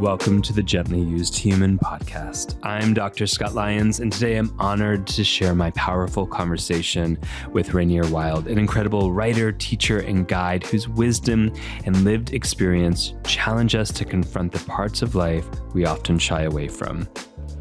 welcome to the Gently Used Human podcast. I'm Dr. Scott Lyons, and today I'm honored to share my powerful conversation with Rainier Wylde, an incredible writer, teacher, and guide whose wisdom and lived experience challenge us to confront the parts of life we often shy away from.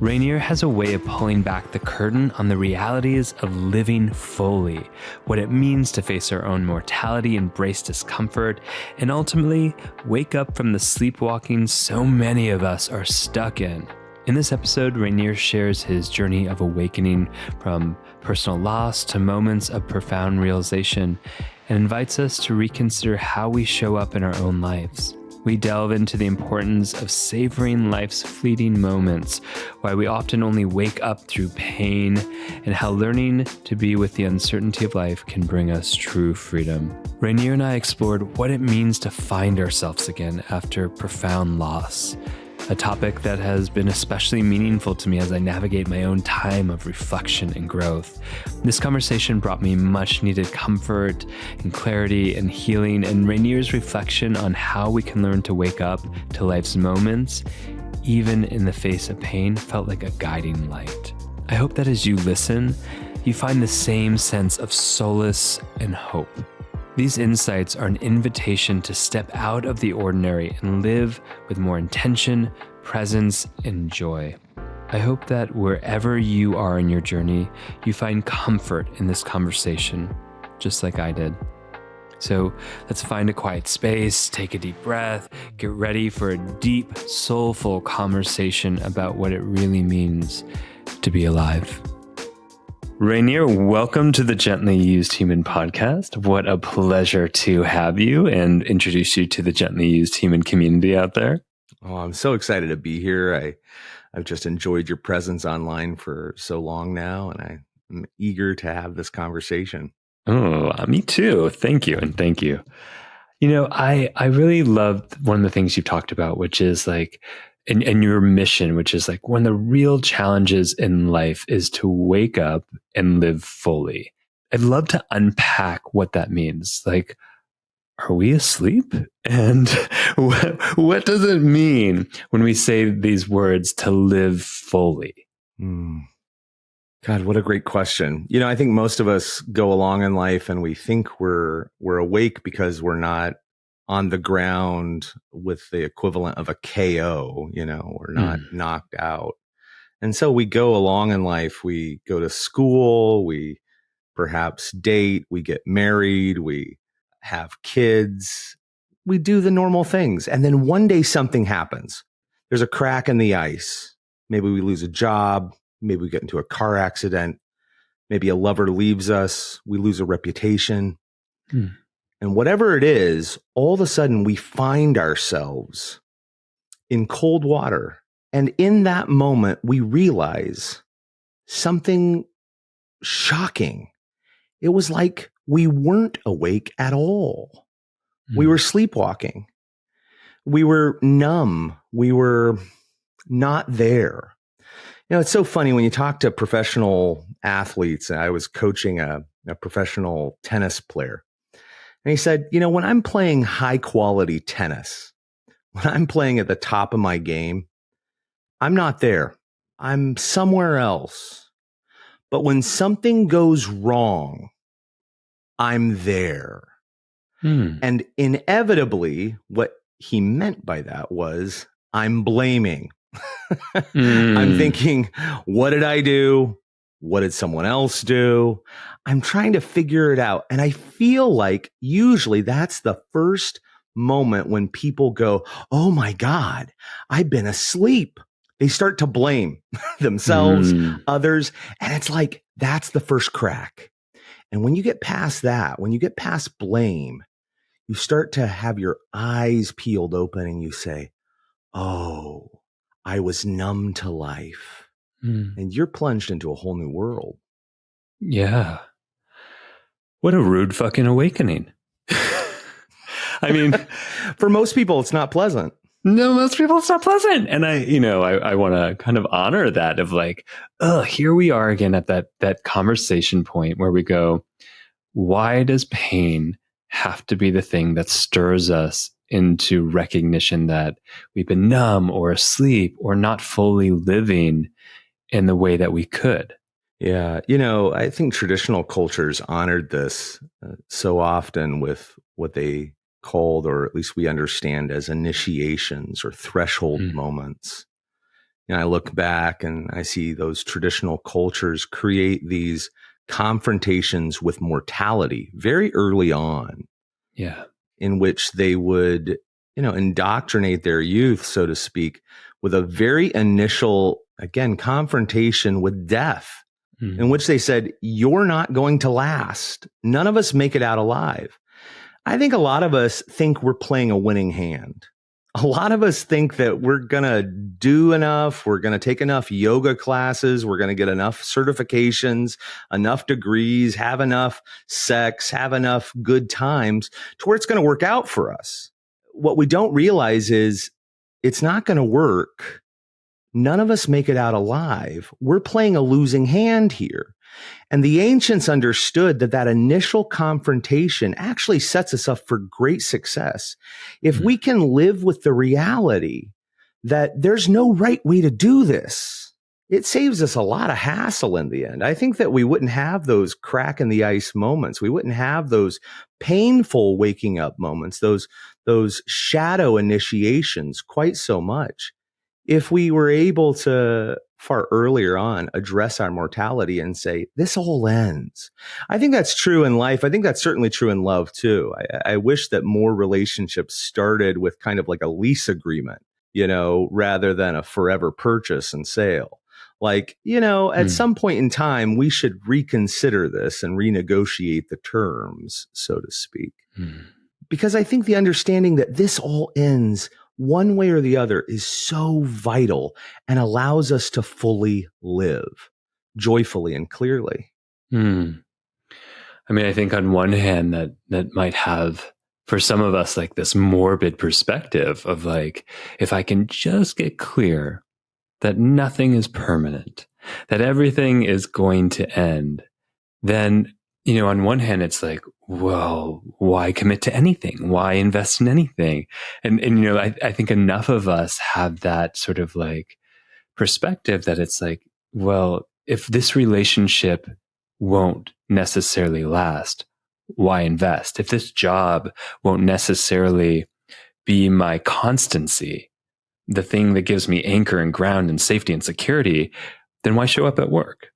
Rainier has a way of pulling back the curtain on the realities of living fully, what it means to face our own mortality, embrace discomfort, and ultimately wake up from the sleepwalking so many of us are stuck in. In this episode, Rainier shares his journey of awakening from personal loss to moments of profound realization and invites us to reconsider how we show up in our own lives. We delve into the importance of savoring life's fleeting moments, why we often only wake up through pain, and how learning to be with the uncertainty of life can bring us true freedom. Rainier and I explored what it means to find ourselves again after profound loss, a topic that has been especially meaningful to me as I navigate my own time of reflection and growth. This conversation brought me much needed comfort and clarity and healing, and Rainier's reflection on how we can learn to wake up to life's moments, even in the face of pain, felt like a guiding light. I hope that as you listen, you find the same sense of solace and hope. These insights are an invitation to step out of the ordinary and live with more intention, presence, and joy. I hope that wherever you are in your journey, you find comfort in this conversation, just like I did. So let's find a quiet space, take a deep breath, get ready for a deep, soulful conversation about what it really means to be alive. Rainier, welcome to the Gently Used Human podcast. What a pleasure to have you and introduce you to the Gently Used Human community out there. Oh, I'm so excited to be here. I've just enjoyed your presence online for so long now, and I'm eager to have this conversation. Oh, me too. Thank you. And thank you. You know, I really loved one of the things you talked about, which is like, and your mission, which is like one of the real challenges in life is to wake up and live fully. I'd love to unpack what that means. Like, are we asleep? And what does it mean when we say these words to live fully? God, what a great question. You know, I think most of us go along in life and we think we're awake because we're not on the ground with the equivalent of a KO, you know, we're not knocked out. And so we go along in life, we go to school, we perhaps date, we get married, we have kids, we do the normal things. And then one day something happens. There's a crack in the ice. Maybe we lose a job. Maybe we get into a car accident. Maybe a lover leaves us. We lose a reputation. And whatever it is, all of a sudden we find ourselves in cold water. And in that moment, we realize something shocking. It was like we weren't awake at all. We were sleepwalking. We were numb. We were not there. You know, it's so funny when you talk to professional athletes. I was coaching a professional tennis player. And he said, you know, when I'm playing high quality tennis, when I'm playing at the top of my game, I'm not there. I'm somewhere else. But when something goes wrong, I'm there. And inevitably, what he meant by that was I'm blaming. I'm thinking, what did I do? What did someone else do? I'm trying to figure it out. And I feel like usually that's the first moment when people go, oh my God, I've been asleep. They start to blame themselves, others. And it's like, that's the first crack. And when you get past that, when you get past blame, you start to have your eyes peeled open and you say, oh, I was numb to life. And you're plunged into a whole new world. Yeah. What a rude fucking awakening. I mean, for most people, it's not pleasant. No, most people, it's not pleasant. And I want to kind of honor that of like, oh, here we are again at that conversation point where we go, why does pain have to be the thing that stirs us into recognition that we've been numb or asleep or not fully living in the way that we could. Yeah. I think traditional cultures honored this so often with what they called, or at least we understand as initiations or threshold moments. I look back and I see those traditional cultures create these confrontations with mortality very early on. Yeah. In which they would, indoctrinate their youth, so to speak, with a very initial, again, confrontation with death, in which they said, you're not going to last. None of us make it out alive. I think a lot of us think we're playing a winning hand. A lot of us think that we're going to do enough. We're going to take enough yoga classes. We're going to get enough certifications, enough degrees, have enough sex, have enough good times to where it's going to work out for us. What we don't realize is it's not going to work. None of us make it out alive. We're playing a losing hand here. And the ancients understood that initial confrontation actually sets us up for great success. If we can live with the reality that there's no right way to do this, it saves us a lot of hassle in the end. I think that we wouldn't have those crack in the ice moments. We wouldn't have those painful waking up moments, those shadow initiations quite so much, if we were able to far earlier on address our mortality and say, this all ends. I think that's true in life. I think that's certainly true in love too. I wish that more relationships started with kind of like a lease agreement, rather than a forever purchase and sale. Like, at some point in time, we should reconsider this and renegotiate the terms, so to speak. Because I think the understanding that this all ends one way or the other is so vital and allows us to fully live joyfully and clearly. I mean, I think on one hand that might have, for some of us, like this morbid perspective of like, if I can just get clear that nothing is permanent, that everything is going to end, then, on one hand, it's like, well, why commit to anything? Why invest in anything? And I think enough of us have that sort of like perspective that it's like, well, if this relationship won't necessarily last, why invest? If this job won't necessarily be my constancy, the thing that gives me anchor and ground and safety and security, then why show up at work?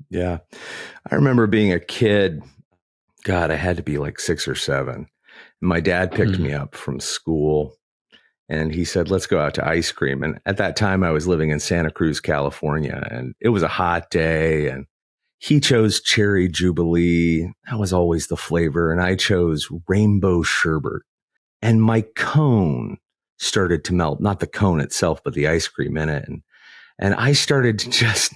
Yeah. I remember being a kid. God, I had to be like 6 or 7. My dad picked me up from school and he said, let's go out to ice cream. And at that time I was living in Santa Cruz, California, and it was a hot day and he chose cherry jubilee. That was always the flavor. And I chose rainbow sherbet, and my cone started to melt, not the cone itself, but the ice cream in it. And I started to just,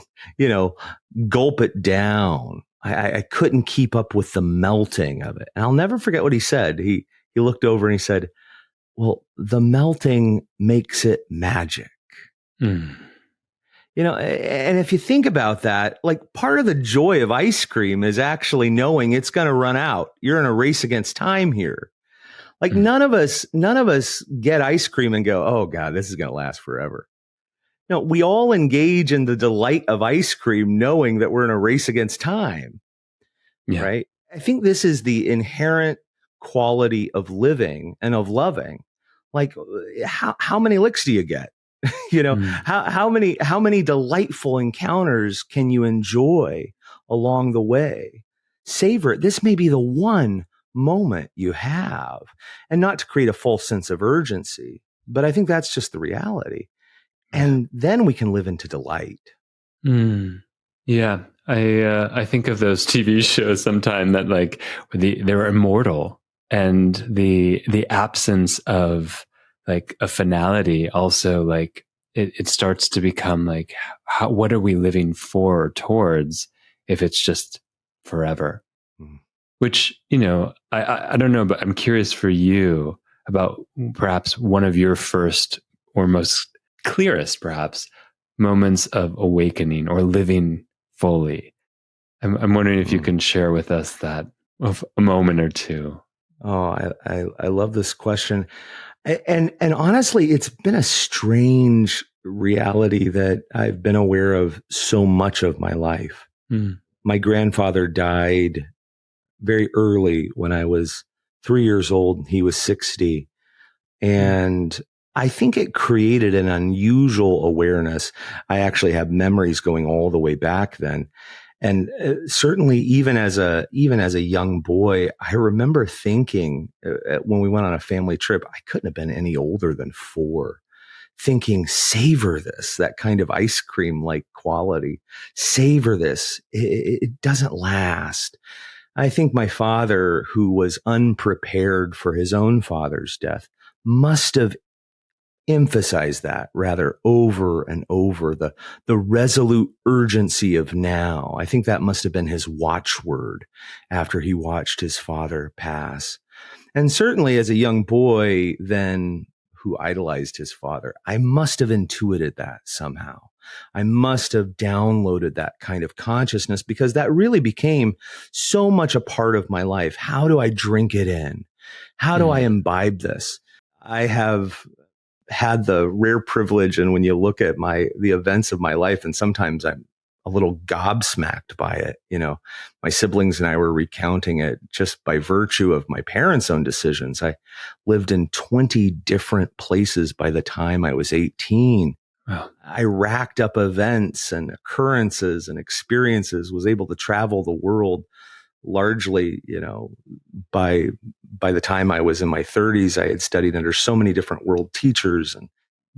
gulp it down. I couldn't keep up with the melting of it. And I'll never forget what he said. He looked over and he said, well, the melting makes it magic. And if you think about that, like part of the joy of ice cream is actually knowing it's going to run out. You're in a race against time here. Like none of us get ice cream and go, oh God, this is going to last forever. No, we all engage in the delight of ice cream, knowing that we're in a race against time. Yeah. Right. I think this is the inherent quality of living and of loving. Like how many licks do you get? How many delightful encounters can you enjoy along the way? Savor it. This may be the one moment you have, and not to create a false sense of urgency, but I think that's just the reality. And then we can live into delight. Yeah. I think of those TV shows sometime that like they're immortal, and the absence of like a finality also, like it starts to become like, what are we living for or towards if it's just forever? Which, I don't know, but I'm curious for you about perhaps one of your first or most clearest, perhaps, moments of awakening or living fully. I'm wondering if you can share with us that of a moment or two. Oh, I love this question. And honestly, it's been a strange reality that I've been aware of so much of my life. Mm. My grandfather died very early when I was 3 years old. He was 60. And I think it created an unusual awareness. I actually have memories going all the way back then. And certainly even as a young boy, I remember thinking when we went on a family trip, I couldn't have been any older than 4, thinking, savor this, that kind of ice cream like quality. Savor this. It doesn't last. I think my father, who was unprepared for his own father's death, must have emphasized that rather over and over, the resolute urgency of now. I think that must have been his watchword after he watched his father pass. And certainly as a young boy then who idolized his father, I must have intuited that somehow. I must have downloaded that kind of consciousness because that really became so much a part of my life. How do I drink it in? How do I imbibe this? I have had the rare privilege, and when you look at the events of my life, and sometimes I'm a little gobsmacked by it. My siblings and I were recounting it just by virtue of my parents' own decisions. I lived in 20 different places by the time I was 18. Wow. I racked up events and occurrences and experiences, was able to travel the world largely, by the time I was in my 30s, I had studied under so many different world teachers and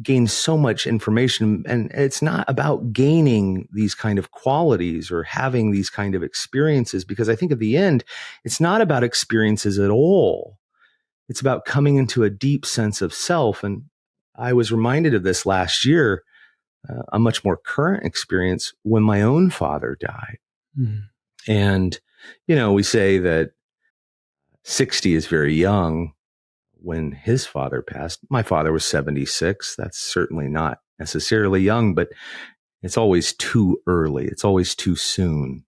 gained so much information. And it's not about gaining these kind of qualities or having these kind of experiences, because I think at the end, it's not about experiences at all. It's about coming into a deep sense of self. And I was reminded of this last year, a much more current experience when my own father died. And, we say that 60 is very young. When his father passed, my father was 76. That's certainly not necessarily young, but it's always too early. It's always too soon.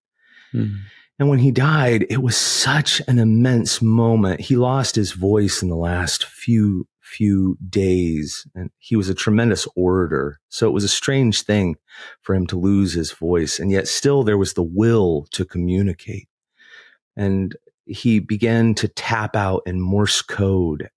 And when he died, it was such an immense moment. He lost his voice in the last few days, and he was a tremendous orator. So it was a strange thing for him to lose his voice. And yet still there was the will to communicate. And he began to tap out in Morse code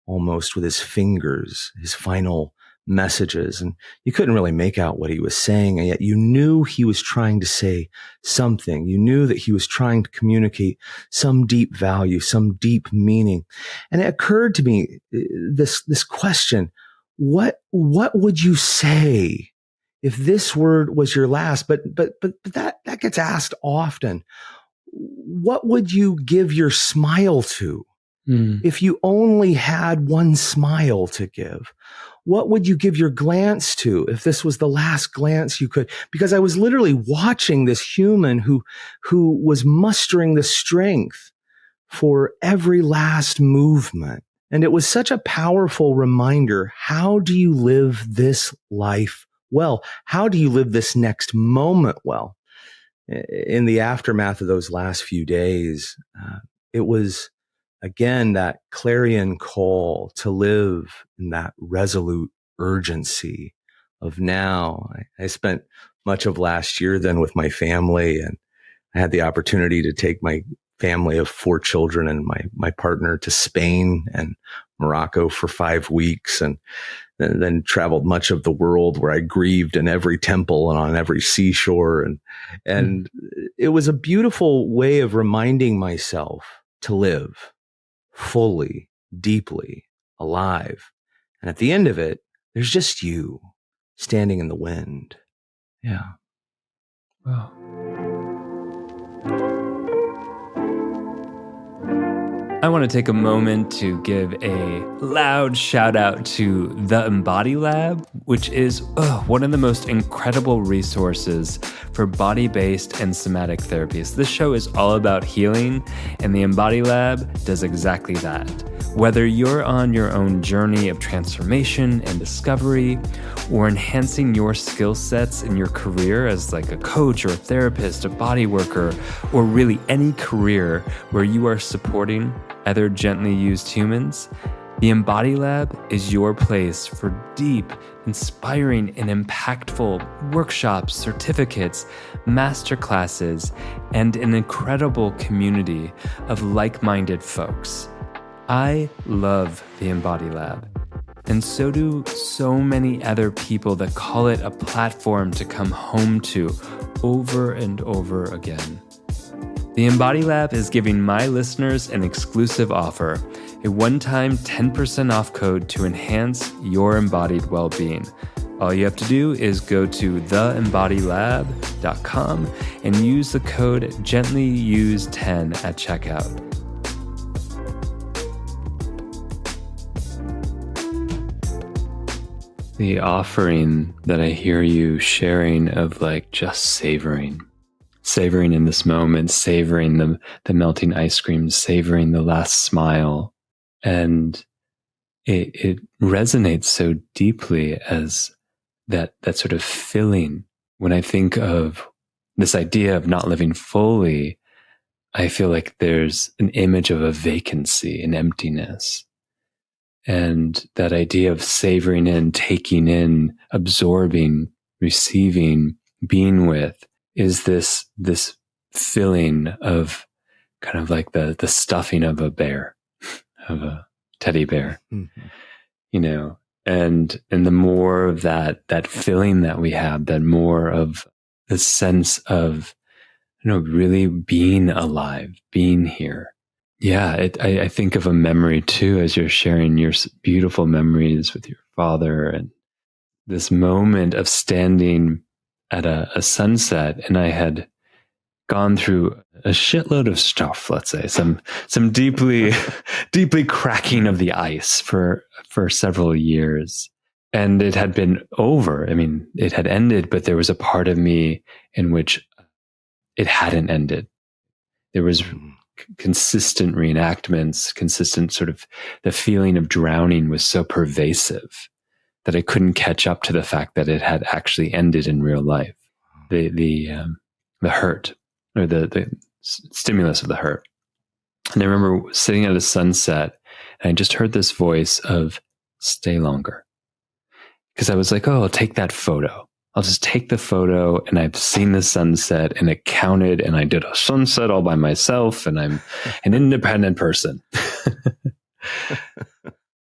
almost with his fingers, his final messages. And you couldn't really make out what he was saying. And yet you knew he was trying to say something. You knew that he was trying to communicate some deep value, some deep meaning. And it occurred to me, this question, what would you say if this word was your last? But that gets asked often. What would you give your smile to? If you only had one smile to give? What would you give your glance to if this was the last glance you could? Because I was literally watching this human who was mustering the strength for every last movement. And it was such a powerful reminder. How do you live this life well? How do you live this next moment well? In the aftermath of those last few days, it was again, that clarion call to live in that resolute urgency of now. I spent much of last year then with my family, and I had the opportunity to take my family of 4 children and my partner to Spain and Morocco for 5 weeks, and then traveled much of the world where I grieved in every temple and on every seashore. And it was a beautiful way of reminding myself to live fully, deeply, alive. And at the end of it, there's just you standing in the wind. Yeah. Wow. I want to take a moment to give a loud shout out to the Embod Lab, which is one of the most incredible resources for body-based and somatic therapies. This show is all about healing, and the Embod Lab does exactly that. Whether you're on your own journey of transformation and discovery, or enhancing your skill sets in your career as like a coach or a therapist, a body worker, or really any career where you are supporting other gently used humans, The Embod Lab is your place for deep, inspiring, and impactful workshops, certificates, masterclasses, and an incredible community of like-minded folks. I love the Embod Lab, and so do so many other people that call it a platform to come home to over and over again. The Embod Lab is giving my listeners an exclusive offer, a one-time 10% off code to enhance your embodied well-being. All you have to do is go to theembodylab.com and use the code GentlyUse10 at checkout. The offering that I hear you sharing of like just savoring in this moment, savoring the melting ice cream, savoring the last smile. And it resonates so deeply as that sort of filling. When I think of this idea of not living fully, I feel like there's an image of a vacancy, an emptiness. And that idea of savoring in, taking in, absorbing, receiving, being with is this filling of kind of like the stuffing of a bear, of a teddy bear, you know, and the more of that feeling that we have, that more of the sense of, you know, really being alive, being here. Yeah, I think of a memory too, as you're sharing your beautiful memories with your father, and this moment of standing at a sunset, and I had gone through a shitload of stuff, let's say, some deeply cracking of the ice for several years. And it had been over. I mean, it had ended, but there was a part of me in which it hadn't ended. There was consistent reenactments, consistent sort of, the feeling of drowning was so pervasive that I couldn't catch up to the fact that it had actually ended in real life. The hurt, or the stimulus of the hurt. And I remember sitting at a sunset, and I just heard this voice of stay longer. Because I was like, oh, I'll take that photo. I'll just take the photo, and I've seen the sunset, and it counted, and I did a sunset all by myself, and I'm an independent person.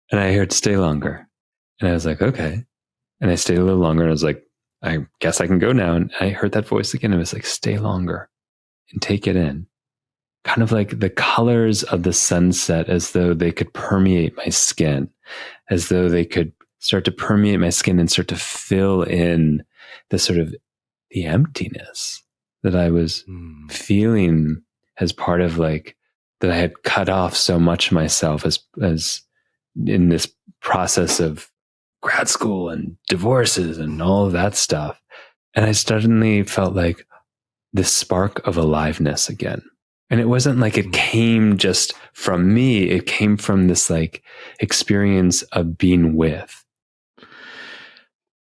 And I heard stay longer. And I was like, okay. And I stayed a little longer, and I was like, I guess I can go now. And I heard that voice again. It was like, stay longer and take it in. Kind of like the colors of the sunset, as though they could permeate my skin, as though they could start to permeate my skin and start to fill in the sort of the emptiness that I was feeling as part of, like, that I had cut off so much of myself as in this process of grad school and divorces and all of that stuff. And I suddenly felt like this spark of aliveness again. And it wasn't like it came just from me. It came from this like experience of being with.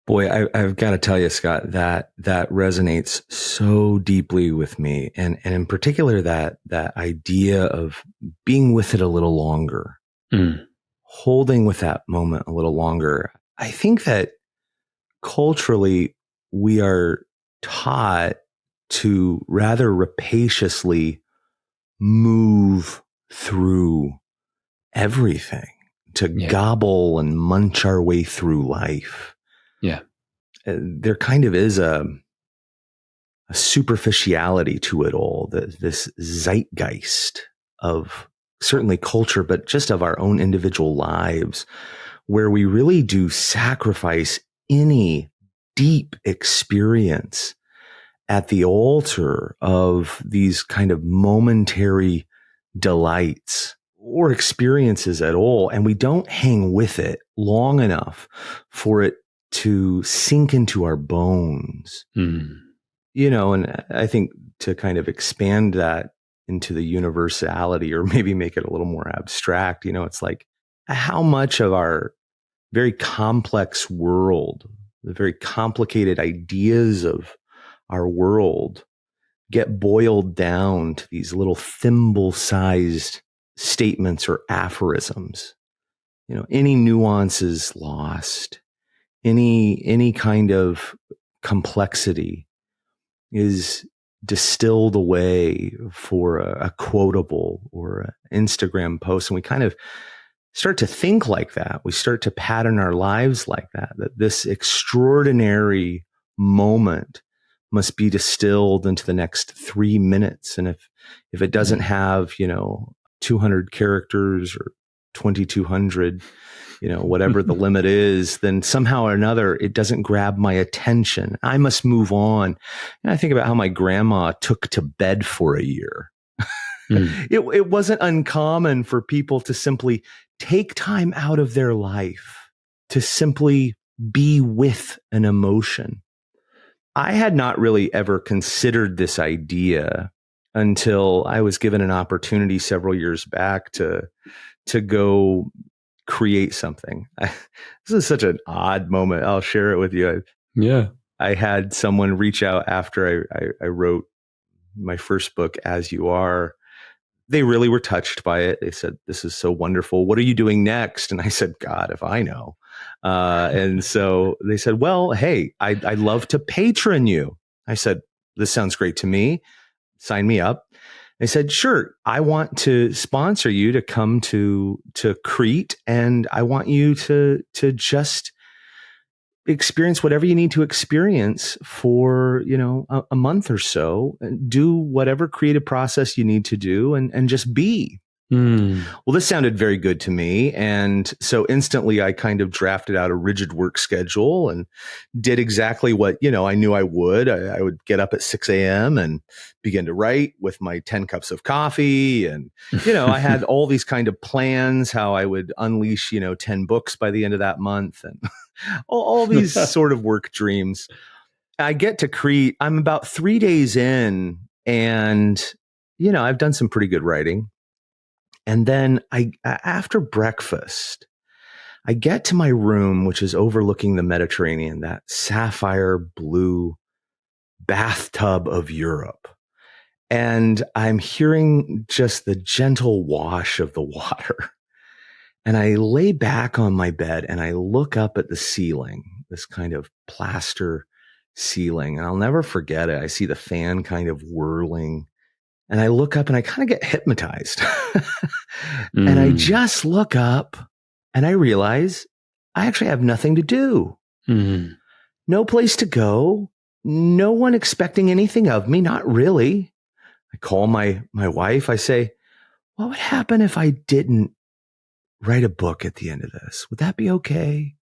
Boy, I've got to tell you, Scott, that resonates so deeply with me. And in particular, that idea of being with it a little longer, holding with that moment a little longer. I think that culturally, we are taught to rather rapaciously move through everything, to gobble and munch our way through life. Yeah. There kind of is a superficiality to it all, this zeitgeist of certainly culture, but just of our own individual lives, where we really do sacrifice any deep experience at the altar of these kind of momentary delights or experiences at all. And we don't hang with it long enough for it to sink into our bones. You know, and I think to kind of expand that into the universality, or maybe make it a little more abstract, you know, it's like how much of our very complex world, the very complicated ideas of our world, get boiled down to these little thimble-sized statements or aphorisms any nuances lost, any kind of complexity is distilled away for a quotable or an Instagram post. And we kind of start to think like that. We start to pattern our lives like that this extraordinary moment must be distilled into the next 3 minutes. And if it doesn't have, 200 characters or 2,200, whatever the limit is, then somehow or another, it doesn't grab my attention. I must move on. And I think about how my grandma took to bed for a year. It wasn't uncommon for people to simply take time out of their life to simply be with an emotion. I had not really ever considered this idea until I was given an opportunity several years back to go create something. This is such an odd moment. I'll share it with you. Yeah. I had someone reach out after I wrote my first book, As You Are. They really were touched by it. They said, "This is so wonderful. What are you doing next?" And I said, "God, if I know." And so they said, "Well, hey, I'd love to patron you." I said, "This sounds great to me. Sign me up." They said, "Sure, I want to sponsor you to come to Crete, and I want you to just experience whatever you need to experience for, a month or so, and do whatever creative process you need to do and just be." Well, this sounded very good to me. And so instantly I kind of drafted out a rigid work schedule and did exactly what, I knew I would. I would get up at 6 a.m. and begin to write with my 10 cups of coffee. And, I had all these kind of plans, how I would unleash, 10 books by the end of that month and all these sort of work dreams. I get to Crete. I'm about 3 days in and, I've done some pretty good writing. And then after breakfast, I get to my room, which is overlooking the Mediterranean, that sapphire blue bathtub of Europe. And I'm hearing just the gentle wash of the water. And I lay back on my bed and I look up at the ceiling, this kind of plaster ceiling. And I'll never forget it. I see the fan kind of whirling. And I look up and I kind of get hypnotized. And I just look up and I realize I actually have nothing to do. No place to go. No one expecting anything of me. Not really. I call my wife. I say, "What would happen if I didn't write a book at the end of this? Would that be okay?"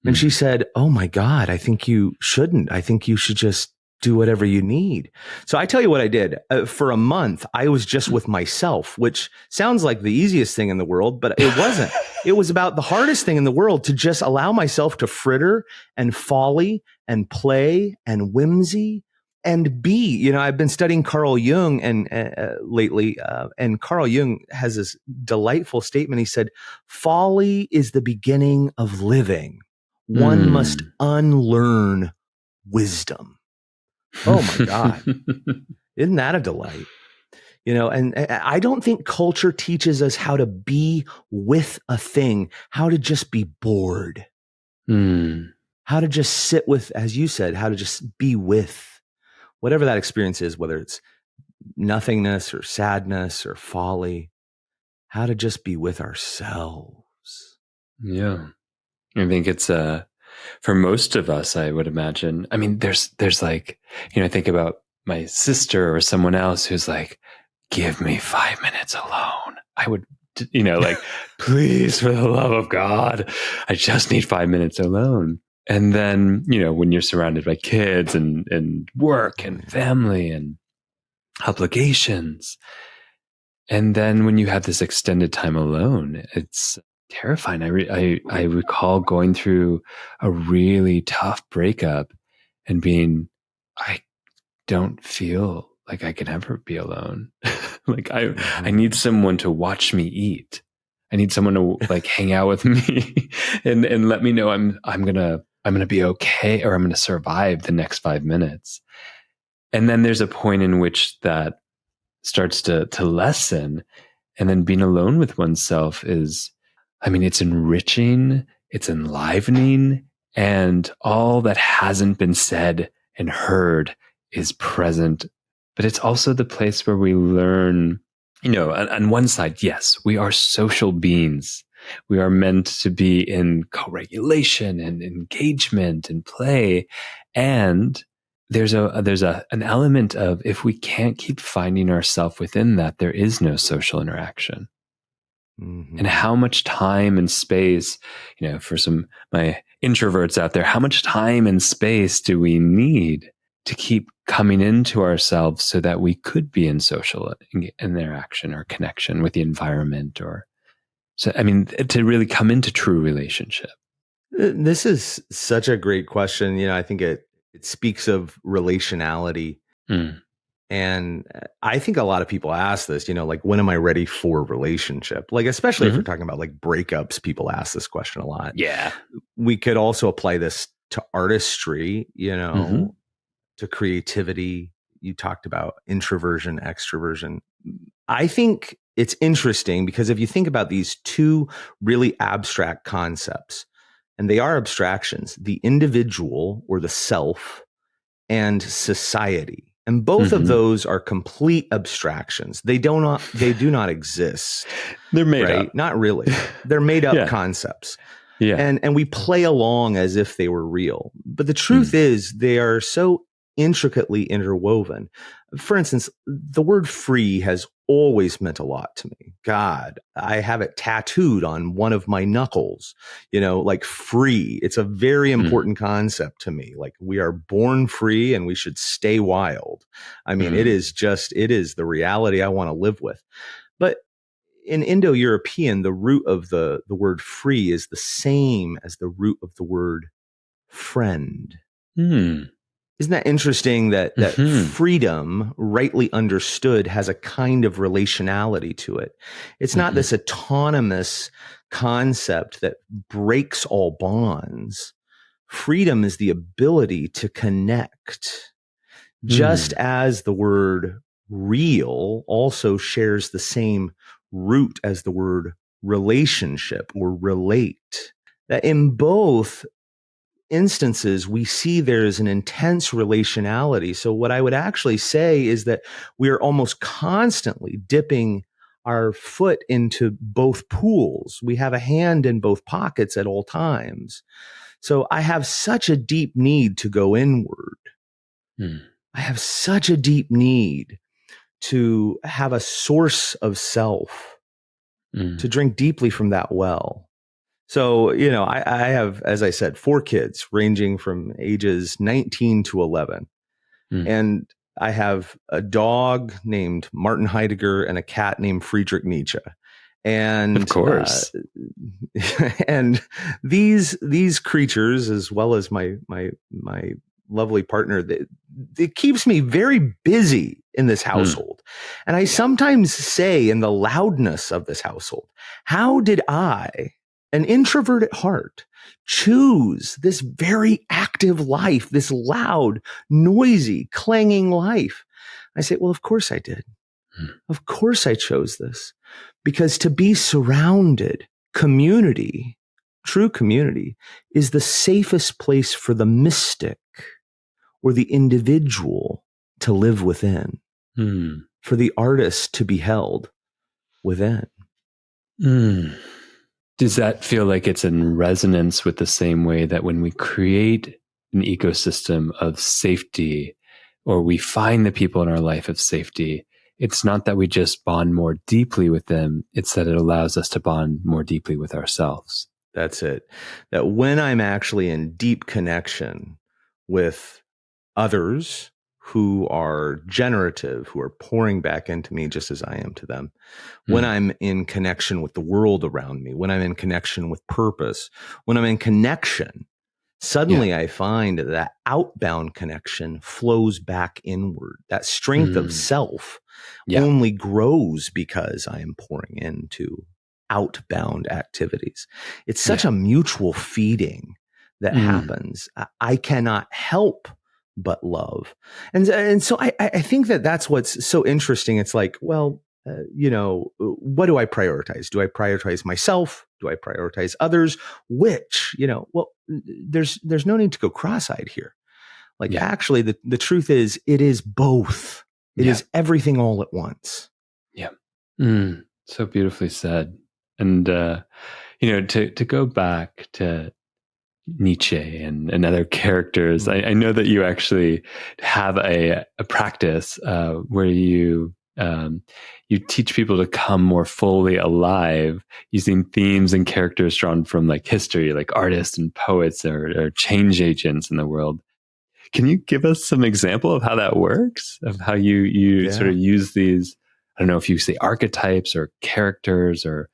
And she said, "Oh my God, I think you shouldn't. I think you should just do whatever you need." So I tell you what I did. For a month, I was just with myself, which sounds like the easiest thing in the world, but it wasn't. It was about the hardest thing in the world to just allow myself to fritter and folly and play and whimsy and be. I've been studying Carl Jung and lately, and Carl Jung has this delightful statement. He said, "Folly is the beginning of living. One must unlearn wisdom." Oh my God. Isn't that a delight? And I don't think culture teaches us how to be with a thing, how to just be bored, how to just sit with, as you said, how to just be with whatever that experience is, whether it's nothingness or sadness or folly, how to just be with ourselves. Yeah. I think it's for most of us, I would imagine. I mean, there's like, I think about my sister or someone else who's like, "Give me 5 minutes alone." I would, like, "Please, for the love of God, I just need 5 minutes alone." And then, when you're surrounded by kids and work and family and obligations, and then when you have this extended time alone, it's terrifying. I recall going through a really tough breakup and being, I don't feel like I can ever be alone. Like I need someone to watch me eat. I need someone to like hang out with me and let me know I'm gonna be okay, or I'm gonna survive the next 5 minutes. And then there's a point in which that starts to lessen. And then being alone with oneself is I mean, it's enriching, it's enlivening, and all that hasn't been said and heard is present. But it's also the place where we learn, on one side, yes, we are social beings. We are meant to be in co-regulation and engagement and play. And there's an element of, if we can't keep finding ourselves within that, there is no social interaction. Mm-hmm. And how much time and space, for my introverts out there, how much time and space do we need to keep coming into ourselves so that we could be in social interaction or connection with the environment, to really come into true relationship? This is such a great question. I think it speaks of relationality. Mm. And I think a lot of people ask this, like, when am I ready for a relationship? Like, especially if we're talking about like breakups, people ask this question a lot. Yeah. We could also apply this to artistry, to creativity. You talked about introversion, extroversion. I think it's interesting because if you think about these two really abstract concepts, and they are abstractions, the individual or the self and society. And both of those are complete abstractions. They do not exist. They're made right? up. Not really. They're made up concepts. Yeah. And we play along as if they were real. But the truth is they are so intricately interwoven. For instance, the word free has always meant a lot to me. God, I have it tattooed on one of my knuckles, like free. It's a very important concept to me. Like, we are born free and we should stay wild. I mean, it is the reality I want to live with. But in Indo-European, the root of the word free is the same as the root of the word friend. Isn't that interesting that freedom, rightly understood, has a kind of relationality to it? It's not this autonomous concept that breaks all bonds. Freedom is the ability to connect. Just as the word real also shares the same root as the word relationship or relate. That in both instances, we see there is an intense relationality. So what I would actually say is that we are almost constantly dipping our foot into both pools. We have a hand in both pockets at all times. So I have such a deep need to go inward. I have such a deep need to have a source of self, to drink deeply from that well. So, I have, as I said, 4 kids ranging from ages 19 to 11. And I have a dog named Martin Heidegger and a cat named Friedrich Nietzsche. And of course, and these creatures, as well as my lovely partner, it keeps me very busy in this household. And I sometimes say, in the loudness of this household, how did I, an introvert at heart, choose this very active life, this loud, noisy, clanging life? I say, well, of course I did. Of course I chose this, because to be surrounded, community, true community, is the safest place for the mystic or the individual to live within, for the artist to be held within. Does that feel like it's in resonance with the same way that when we create an ecosystem of safety, or we find the people in our life of safety, it's not that we just bond more deeply with them, it's that it allows us to bond more deeply with ourselves? That's it. That when I'm actually in deep connection with others who are generative, who are pouring back into me just as I am to them, when I'm in connection with the world around me, when I'm in connection with purpose, when I'm in connection, suddenly I find that outbound connection flows back inward. That strength of self only grows because I am pouring into outbound activities. It's such a mutual feeding that happens. I cannot help but love. And so I think that's what's so interesting. It's like, well, what do I prioritize? Do I prioritize myself? Do I prioritize others? Which, there's no need to go cross-eyed here. Like, Yeah. actually, the truth is, it is both. It Yeah. is everything all at once. Yeah. So beautifully said. And, to go back to Nietzsche and other characters, I know that you actually have a practice where you teach people to come more fully alive using themes and characters drawn from like history, like artists and poets or change agents in the world. Can you give us some example of how that works? Of how you sort of use these, I don't know if you say archetypes or characters, or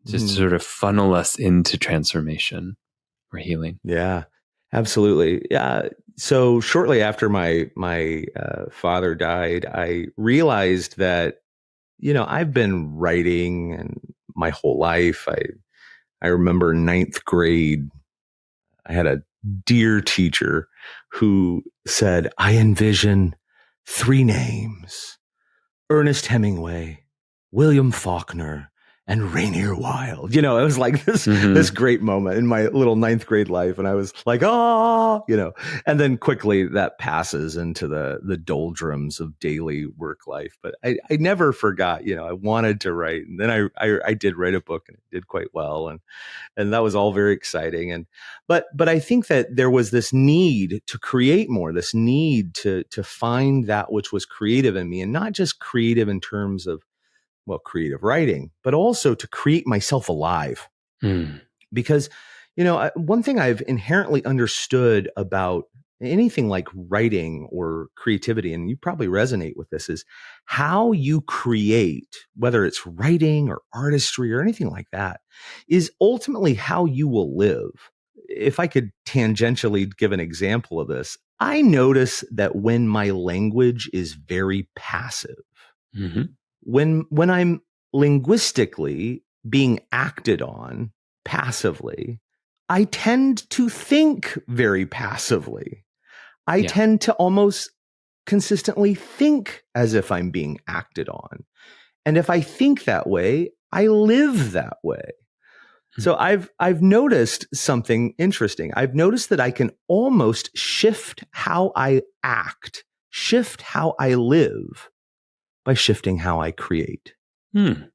just to sort of funnel us into transformation or healing? Yeah, absolutely. Yeah. So shortly after my father died, I realized that, I've been writing and my whole life. I remember ninth grade, I had a dear teacher who said, I envision three names: Ernest Hemingway, William Faulkner, and Rainier Wylde. It was like this great moment in my little ninth grade life. And I was like, and then quickly that passes into the doldrums of daily work life. But I never forgot, I wanted to write. And then I did write a book, and it did quite well. And that was all very exciting. But I think that there was this need to create more, this need to find that which was creative in me, and not just creative in terms of, creative writing, but also to create myself alive. Because, one thing I've inherently understood about anything like writing or creativity, and you probably resonate with this, is how you create, whether it's writing or artistry or anything like that, is ultimately how you will live. If I could tangentially give an example of this, I notice that when my language is very passive, when I'm linguistically being acted on passively, I tend to think very passively. I tend to almost consistently think as if I'm being acted on. And if I think that way, I live that way. So I've noticed something interesting. I've noticed that I can almost shift how I act, shift how I live by shifting how I create.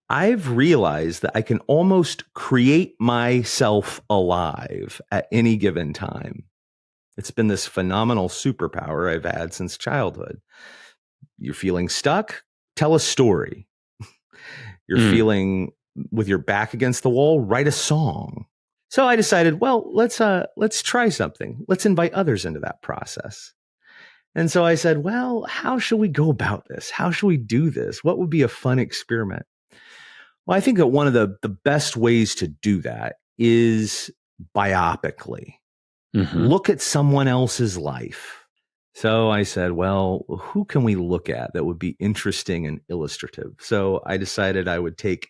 I've realized that I can almost create myself alive at any given time. It's been this phenomenal superpower I've had since childhood. You're feeling stuck? Tell a story. You're feeling with your back against the wall? Write a song. So I decided, well, let's try something. Let's invite others into that process. And so I said, well, how should we go about this? How should we do this? What would be a fun experiment? Well, I think that one of the best ways to do that is biopically. Look at someone else's life. So I said, well, who can we look at that would be interesting and illustrative? So I decided I would take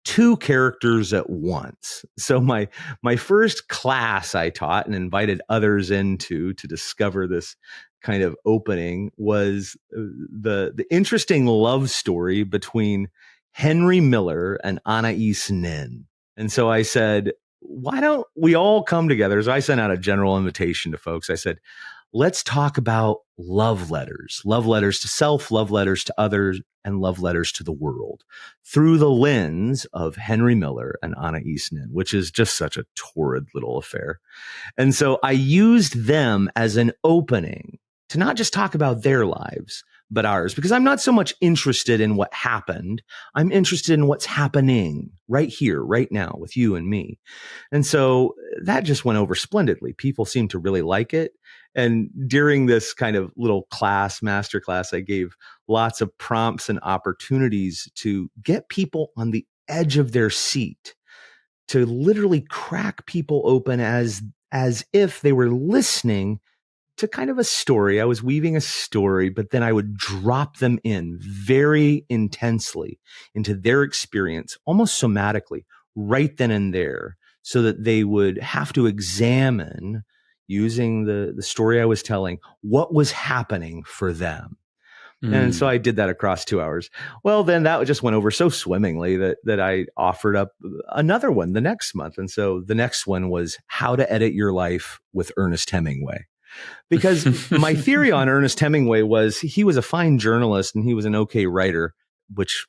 two characters at once. So my first class I taught and invited others into to discover this kind of opening was the interesting love story between Henry Miller and Anais Nin. And so I said, why don't we all come together? So I sent out a general invitation to folks. I said, let's talk about love letters to self, love letters to others, and love letters to the world through the lens of Henry Miller and Anais Nin, which is just such a torrid little affair. And so I used them as an opening to not just talk about their lives, but ours, because I'm not so much interested in what happened. I'm interested in what's happening right here, right now with you and me. And so that just went over splendidly. People seem to really like it. And during this kind of little master class, I gave lots of prompts and opportunities to get people on the edge of their seat, to literally crack people open as if they were listening to kind of a story. I was weaving a story, but then I would drop them in very intensely into their experience, almost somatically, right then and there, so that they would have to examine, using the story I was telling, what was happening for them. And so I did that across 2 hours. Well, then that just went over so swimmingly that I offered up another one the next month. And so the next one was how to edit your life with Ernest Hemingway. Because my theory on Ernest Hemingway was he was a fine journalist and he was an okay writer, which,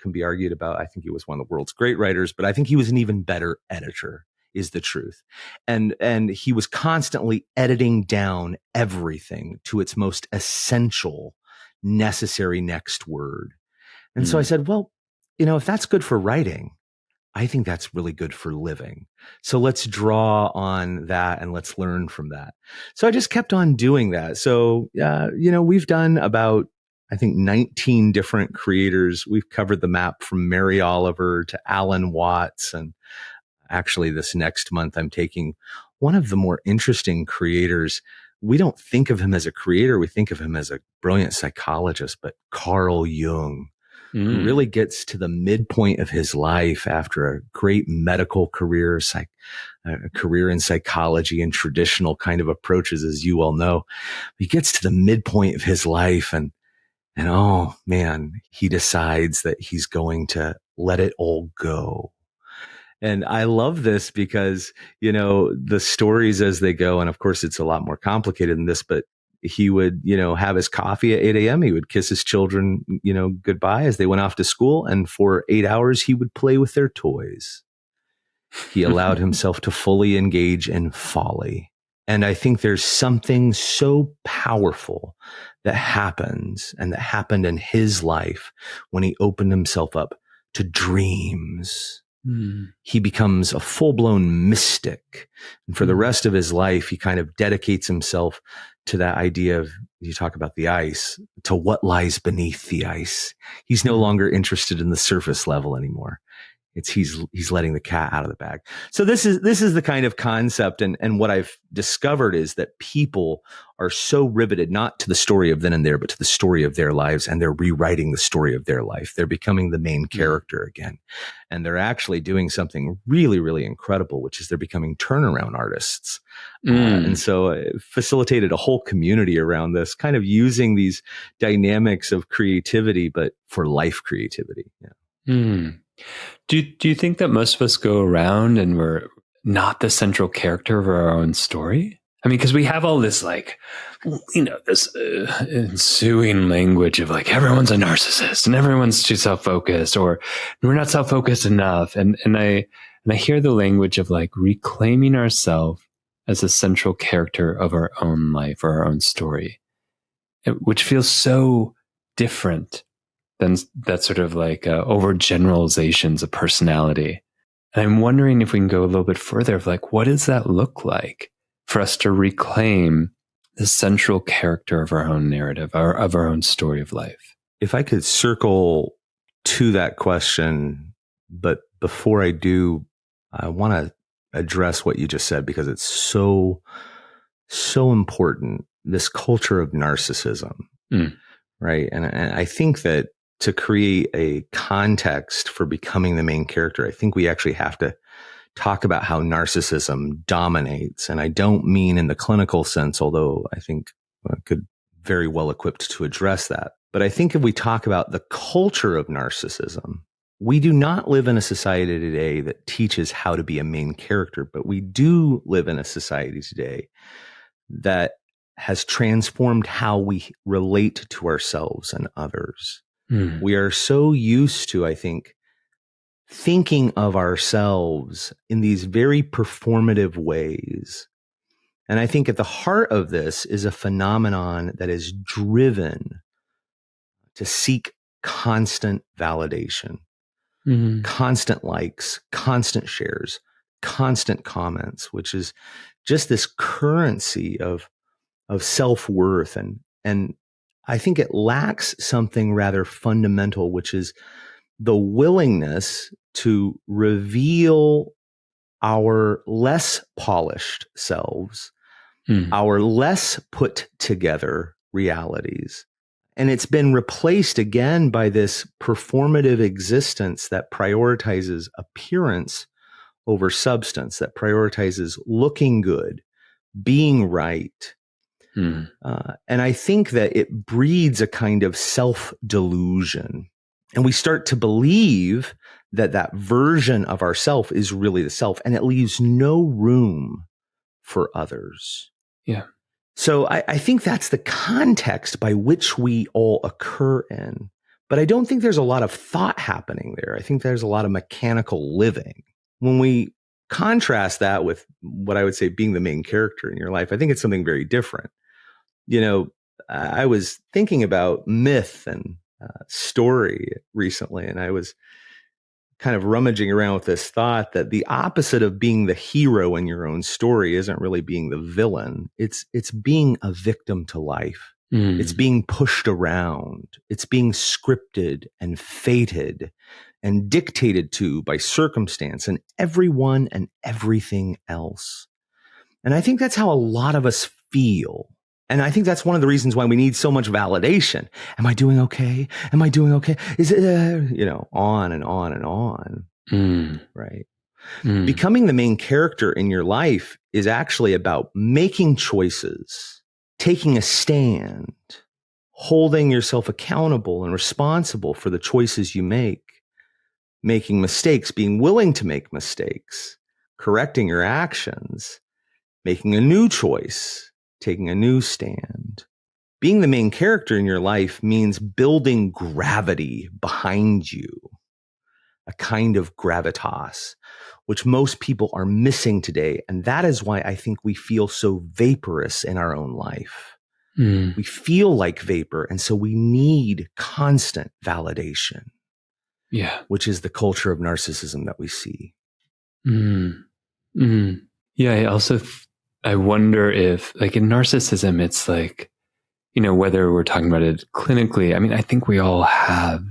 can be argued about. I think he was one of the world's great writers, but I think he was an even better editor, is the truth. And he was constantly editing down everything to its most essential, necessary next word. And so I said, well, if that's good for writing, I think that's really good for living. So let's draw on that and let's learn from that. So I just kept on doing that. So, we've done about, I think, 19 different creators. We've covered the map from Mary Oliver to Alan Watts. And actually this next month, I'm taking one of the more interesting creators. We don't think of him as a creator. We think of him as a brilliant psychologist, but Carl Jung, who really gets to the midpoint of his life after a great medical career, a career in psychology and traditional kind of approaches, as you all know. He gets to the midpoint of his life and oh man, he decides that he's going to let it all go. And I love this because, the stories as they go, and of course it's a lot more complicated than this, but he would, have his coffee at 8 a.m. He would kiss his children, goodbye as they went off to school. And for 8 hours, he would play with their toys. He allowed himself to fully engage in folly. And I think there's something so powerful that happens and that happened in his life when he opened himself up to dreams. He becomes a full-blown mystic. And for the rest of his life, he kind of dedicates himself to that idea of, you talk about the ice, to what lies beneath the ice. He's no longer interested in the surface level anymore. He's letting the cat out of the bag. So this is the kind of concept. And what I've discovered is that people are so riveted, not to the story of then and there, but to the story of their lives. And they're rewriting the story of their life. They're becoming the main character again. And they're actually doing something really, really incredible, which is they're becoming turnaround artists. And so I facilitated a whole community around this, kind of using these dynamics of creativity, but for life creativity. Yeah. Do you think that most of us go around and we're not the central character of our own story? I mean, because we have all this this ensuing language of everyone's a narcissist and everyone's too self-focused, or we're not self-focused enough. And I hear the language of reclaiming ourselves as a central character of our own life or our own story, which feels so different than that sort of overgeneralizations of personality. And I'm wondering if we can go a little bit further of what does that look like for us to reclaim the central character of our own narrative, of our own story of life? If I could circle to that question, but before I do, I want to address what you just said because it's so, so important. This culture of narcissism, right? And I think that to create a context for becoming the main character, I think we actually have to talk about how narcissism dominates. And I don't mean in the clinical sense, although I think I could very well equipped to address that. But I think if we talk about the culture of narcissism, we do not live in a society today that teaches how to be a main character, but we do live in a society today that has transformed how we relate to ourselves and others. We are so used to, I think, thinking of ourselves in these very performative ways. And I think at the heart of this is a phenomenon that is driven to seek constant validation, constant likes, constant shares, constant comments, which is just this currency of self-worth. And I think it lacks something rather fundamental, which is the willingness to reveal our less polished selves, our less put together realities. And it's been replaced again by this performative existence that prioritizes appearance over substance, that prioritizes looking good, being right, And I think that it breeds a kind of self-delusion. And we start to believe that that version of ourself is really the self, and it leaves no room for others. Yeah. So I think that's the context by which we all occur in. But I don't think there's a lot of thought happening there. I think there's a lot of mechanical living. When we contrast that with what I would say being the main character in your life, I think it's something very different. You know, I was thinking about myth and story recently, and I was kind of rummaging around with this thought that the opposite of being the hero in your own story isn't really being the villain. It's being a victim to life. It's being pushed around. It's being scripted and fated and dictated to by circumstance and everyone and everything else. And I think that's how a lot of us feel. And I think that's one of the reasons why we need so much validation. Am I doing okay? Am I doing okay? Is it, on and on and on. Right. Becoming the main character in your life is actually about making choices, taking a stand, holding yourself accountable and responsible for the choices you make, making mistakes, being willing to make mistakes, correcting your actions, making a new choice, taking a new stand. Being the main character in your life means building gravity behind you, a kind of gravitas, which most people are missing today. And that is why I think we feel so vaporous in our own life. We feel like vapor. And so we need constant validation, which is the culture of narcissism that we see. Yeah, I wonder if, like, in narcissism, it's like, whether we're talking about it clinically, I mean, I think we all have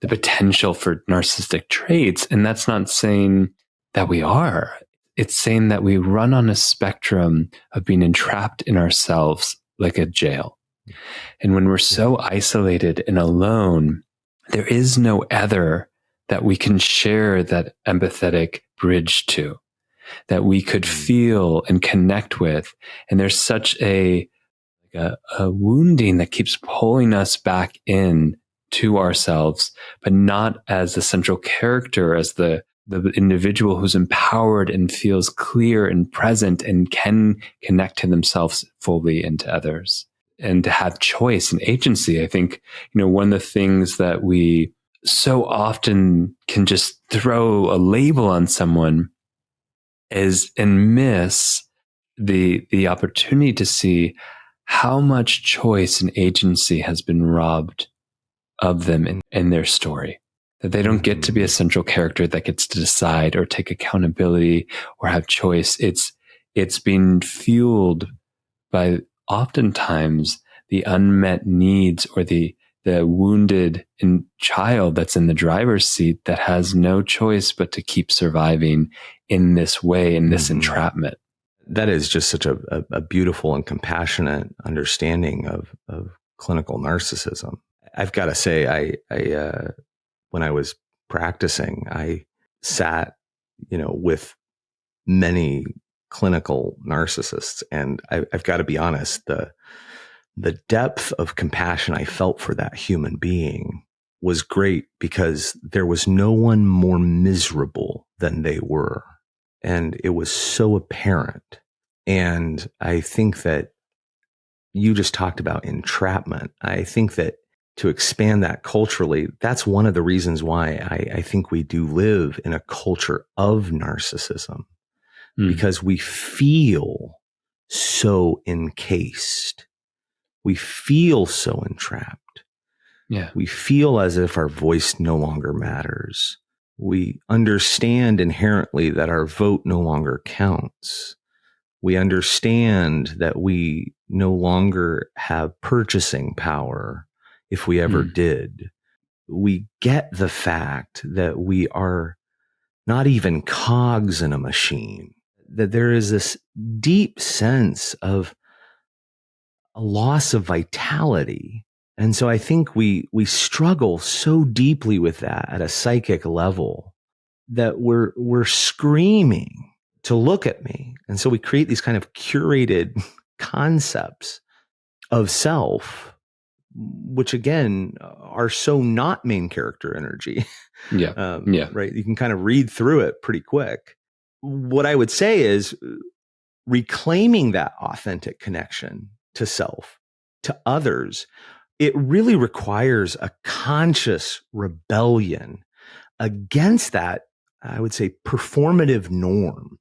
the potential for narcissistic traits. And that's not saying that we are. It's saying that we run on a spectrum of being entrapped in ourselves like a jail. And when we're so isolated and alone, there is no other that we can share that empathetic bridge to, that we could feel and connect with. And there's such a wounding that keeps pulling us back in to ourselves, but not as the central character, as the individual who's empowered and feels clear and present and can connect to themselves fully and to others and to have choice and agency. I think, one of the things that we so often can just throw a label on someone is and miss the opportunity to see how much choice and agency has been robbed of them in their story. That they don't get to be a central character that gets to decide or take accountability or have choice. It's being fueled by oftentimes the unmet needs or the wounded child that's in the driver's seat that has no choice but to keep surviving in this way, in this entrapment. That is just such a beautiful and compassionate understanding of clinical narcissism. I've got to say, I when I was practicing, I sat, with many clinical narcissists, and I've got to be honest, the depth of compassion I felt for that human being was great because there was no one more miserable than they were. And it was so apparent. And I think that you just talked about entrapment. I think that to expand that culturally, that's one of the reasons why I think we do live in a culture of narcissism, because we feel so encased. We feel so entrapped. Yeah. We feel as if our voice no longer matters. We understand inherently that our vote no longer counts. We understand that we no longer have purchasing power if we ever did. We get the fact that we are not even cogs in a machine, that there is this deep sense of a loss of vitality. And so I think we struggle so deeply with that at a psychic level that we're screaming to look at me. And so we create these kind of curated concepts of self, which again are so not main character energy. Yeah. Right. You can kind of read through it pretty quick. What I would say is reclaiming that authentic connection to self, to others. It really requires a conscious rebellion against that, I would say, performative norm.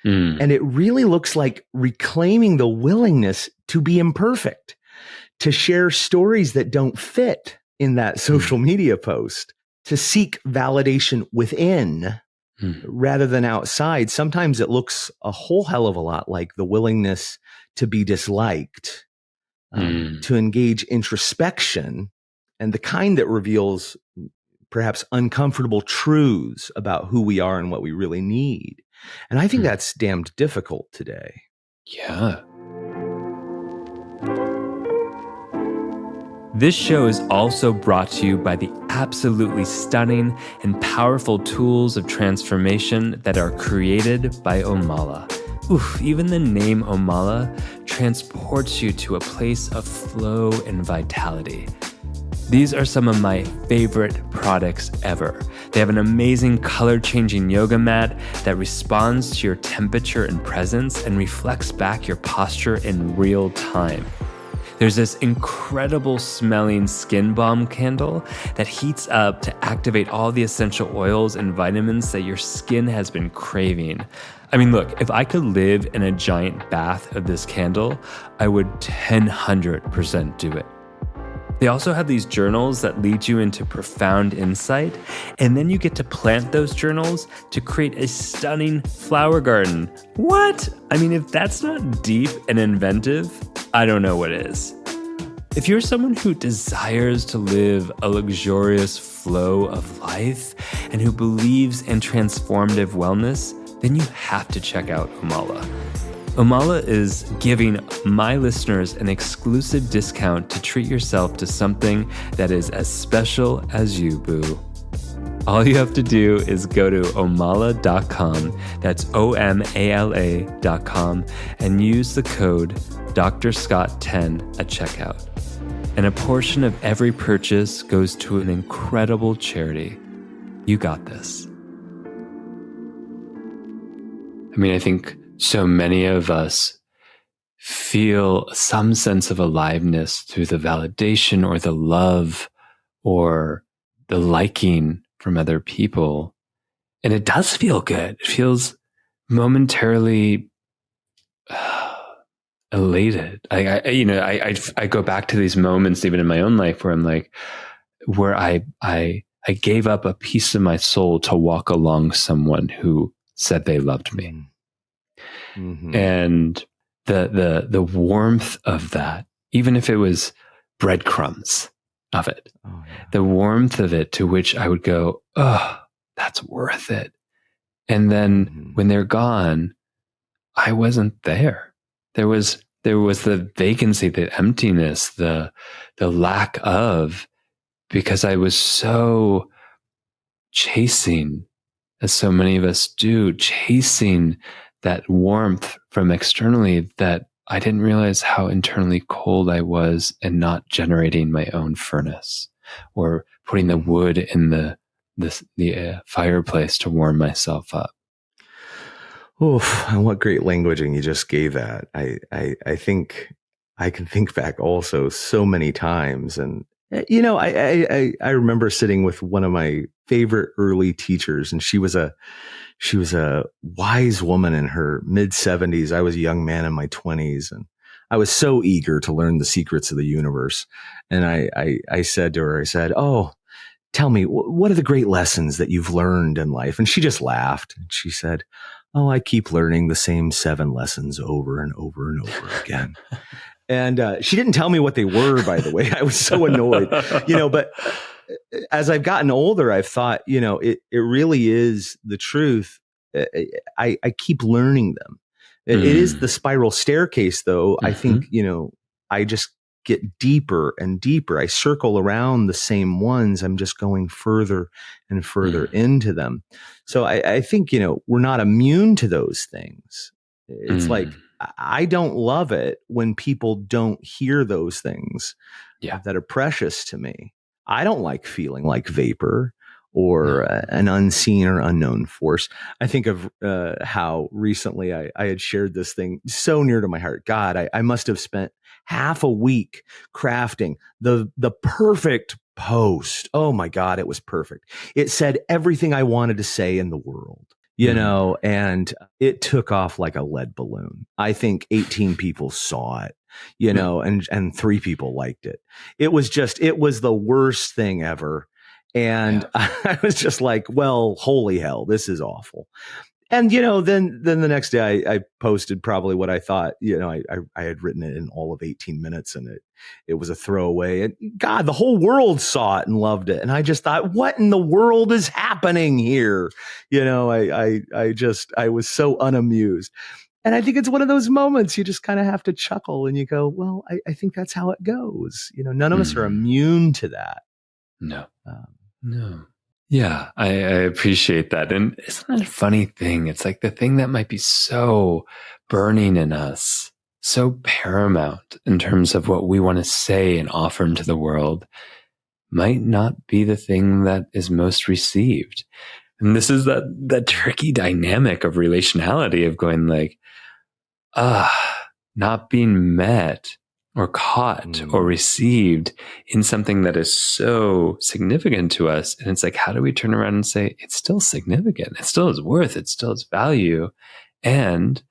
And it really looks like reclaiming the willingness to be imperfect, to share stories that don't fit in that social media post, to seek validation within rather than outside. Sometimes it looks a whole hell of a lot like the willingness to be disliked, to engage introspection, and the kind that reveals perhaps uncomfortable truths about who we are and what we really need. And I think that's damned difficult today. Yeah. This show is also brought to you by the absolutely stunning and powerful tools of transformation that are created by Omala. Oof, even the name Omala transports you to a place of flow and vitality. These are some of my favorite products ever. They have an amazing color-changing yoga mat that responds to your temperature and presence and reflects back your posture in real time. There's this incredible smelling skin balm candle that heats up to activate all the essential oils and vitamins that your skin has been craving. I mean, look, if I could live in a giant bath of this candle, I would 100% do it. They also have these journals that lead you into profound insight, and then you get to plant those journals to create a stunning flower garden. What? I mean, if that's not deep and inventive, I don't know what is. If you're someone who desires to live a luxurious flow of life and who believes in transformative wellness, then you have to check out Omala. Omala is giving my listeners an exclusive discount to treat yourself to something that is as special as you, boo. All you have to do is go to omala.com, that's OMALA.com, and use the code DrScott10 at checkout. And a portion of every purchase goes to an incredible charity. You got this. I mean, I think so many of us feel some sense of aliveness through the validation or the love or the liking from other people. And it does feel good. It feels momentarily elated. I go back to these moments even in my own life where I'm like, where I gave up a piece of my soul to walk along someone who said they loved me. Mm-hmm. And the warmth of that, even if it was breadcrumbs of it, the warmth of it to which I would go, oh, that's worth it. And then when they're gone, I wasn't there. There was the vacancy, the emptiness, the lack of, because I was so chasing, as so many of us do, chasing that warmth from externally, that I didn't realize how internally cold I was and not generating my own furnace or putting the wood in the fireplace to warm myself up. Oof, and what great languaging you just gave that. I think I can think back also so many times. And, you know, I remember sitting with one of my favorite early teachers, and she was a wise woman in her mid-70s. I was a young man in my 20s, and I was so eager to learn the secrets of the universe. And I said to her, oh, tell me, what are the great lessons that you've learned in life? And she just laughed. And she said, oh, I keep learning the same 7 lessons over and over and over again. And she didn't tell me what they were, by the way. I was so annoyed, you know, but as I've gotten older, I've thought, you know, it really is the truth. I keep learning them. It is the spiral staircase, though. I think, you know, I just get deeper and deeper. I circle around the same ones. I'm just going further and further into them. So I think, you know, we're not immune to those things. It's like I don't love it when people don't hear those things Yeah. that are precious to me. I don't like feeling like vapor No. or an unseen or unknown force. I think of how recently I had shared this thing so near to my heart. God, I must have spent half a week crafting the perfect post. Oh my God, it was perfect. It said everything I wanted to say in the world. And it took off like a lead balloon. I think 18 people saw it, and 3 people liked it. It was the worst thing ever. And I was just like, well, holy hell, this is awful. And, then the next day I posted probably what I thought, I had written it in all of 18 minutes and it was a throwaway. And God, the whole world saw it and loved it. And I just thought, what in the world is happening here? I was so unamused. And I think it's one of those moments you just kind of have to chuckle and you go, well, I think that's how it goes. None of us are immune to that. No. No. Yeah, I appreciate that. And isn't that a funny thing? It's like the thing that might be so burning in us, so paramount in terms of what we want to say and offer into the world, might not be the thing that is most received. And this is that tricky dynamic of relationality of going like, not being met or caught or received in something that is so significant to us. And it's like, how do we turn around and say, it's still significant. It still is worth, it still has value. And